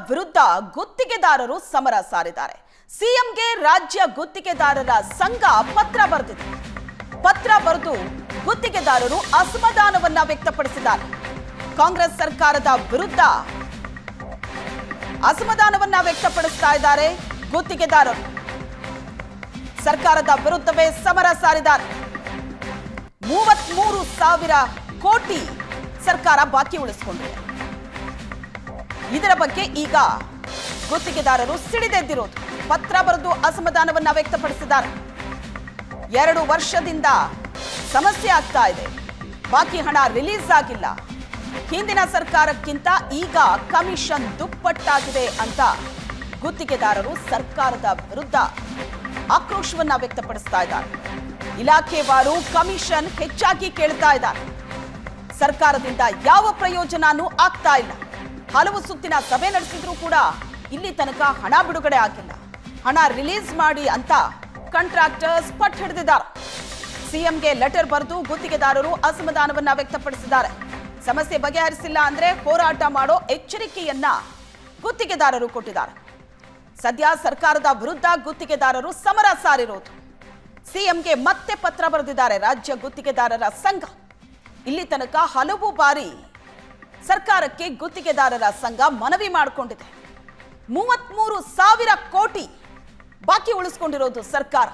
ವಿರುದ್ಧ ಗುತ್ತಿಗೆದಾರರು ಸಮರ ಸಾರಿದ್ದಾರೆ. ಸಿಎಂಗೆ ರಾಜ್ಯ ಗುತ್ತಿಗೆದಾರರ ಸಂಘ ಪತ್ರ ಬರೆದಿದೆ. ಪತ್ರ ಬರೆದು ಗುತ್ತಿಗೆದಾರರು ಅಸಮಾಧಾನವನ್ನ ವ್ಯಕ್ತಪಡಿಸಿದ್ದಾರೆ. ಕಾಂಗ್ರೆಸ್ ಸರ್ಕಾರದ ವಿರುದ್ಧ ಅಸಮಾಧಾನವನ್ನ ವ್ಯಕ್ತಪಡಿಸ್ತಾ ಇದ್ದಾರೆ ಗುತ್ತಿಗೆದಾರರು. ಸರ್ಕಾರದ ವಿರುದ್ಧವೇ ಸಮರ ಸಾರಿದ್ದಾರೆ. 33,000 ಕೋಟಿ ಸರ್ಕಾರ ಬಾಕಿ ಉಳಿಸಿಕೊಂಡಿದೆ. ಇದರ ಬಗ್ಗೆ ಈಗ ಗುತ್ತಿಗೆದಾರರು ಸಿಡಿದೆದ್ದಿರೋದು. ಪತ್ರ ಬರೆದು ಅಸಮಾಧಾನವನ್ನ ವ್ಯಕ್ತಪಡಿಸಿದ್ದಾರೆ. 2 ವರ್ಷದಿಂದ ಸಮಸ್ಯೆ ಆಗ್ತಾ ಇದೆ. ಬಾಕಿ ಹಣ ರಿಲೀಸ್ ಆಗಿಲ್ಲ. ಹಿಂದಿನ ಸರ್ಕಾರಕ್ಕಿಂತ ಈಗ ಕಮಿಷನ್ ದುಪ್ಪಟ್ಟಾಗಿದೆ ಅಂತ ಗುತ್ತಿಗೆದಾರರು ಸರ್ಕಾರದ ವಿರುದ್ಧ ಆಕ್ರೋಶವನ್ನ ವ್ಯಕ್ತಪಡಿಸ್ತಾ ಇದ್ದಾರೆ. ಇಲಾಖೆವಾರು ಕಮಿಷನ್ ಹೆಚ್ಚಾಗಿ ಕೇಳ್ತಾ ಇದ್ದಾರೆ. ಸರ್ಕಾರದಿಂದ ಯಾವ ಪ್ರಯೋಜನನೂ ಆಗ್ತಾ ಇಲ್ಲ. ಹಲವು ಸುತ್ತಿನ ಸಭೆ ನಡೆಸಿದ್ರೂ ಕೂಡ ಇಲ್ಲಿ ತನಕ ಹಣ ಬಿಡುಗಡೆ ಆಗಿಲ್ಲ. ಹಣ ರಿಲೀಸ್ ಮಾಡಿ ಅಂತ ಕಾಂಟ್ರಾಕ್ಟರ್ಸ್ ಪಟ್ಟು ಹಿಡಿದಿದ್ದಾರೆ. ಸಿಎಂಗೆ ಲೆಟರ್ ಬರೆದು ಗುತ್ತಿಗೆದಾರರು ಅಸಮಾಧಾನವನ್ನ ವ್ಯಕ್ತಪಡಿಸಿದ್ದಾರೆ. ಸಮಸ್ಯೆ ಬಗೆಹರಿಸಿಲ್ಲ ಅಂದ್ರೆ ಹೋರಾಟ ಮಾಡೋ ಎಚ್ಚರಿಕೆಯನ್ನ ಗುತ್ತಿಗೆದಾರರು ಕೊಟ್ಟಿದ್ದಾರೆ. ಸದ್ಯ ಸರ್ಕಾರದ ವಿರುದ್ಧ ಗುತ್ತಿಗೆದಾರರು ಸಮರ ಸಾರಿರೋದು. ಸಿಎಂಗೆ ಮತ್ತೆ ಪತ್ರ ಬರೆದಿದ್ದಾರೆ ರಾಜ್ಯ ಗುತ್ತಿಗೆದಾರರ ಸಂಘ. ಇಲ್ಲಿ ತನಕ ಹಲವು ಬಾರಿ ಸರ್ಕಾರಕ್ಕೆ ಗುತ್ತಿಗೆದಾರರ ಸಂಘ ಮನವಿ ಮಾಡಿಕೊಂಡಿದೆ. 33,000 ಕೋಟಿ ಬಾಕಿ ಉಳಿಸಿಕೊಂಡಿರೋದು ಸರ್ಕಾರ.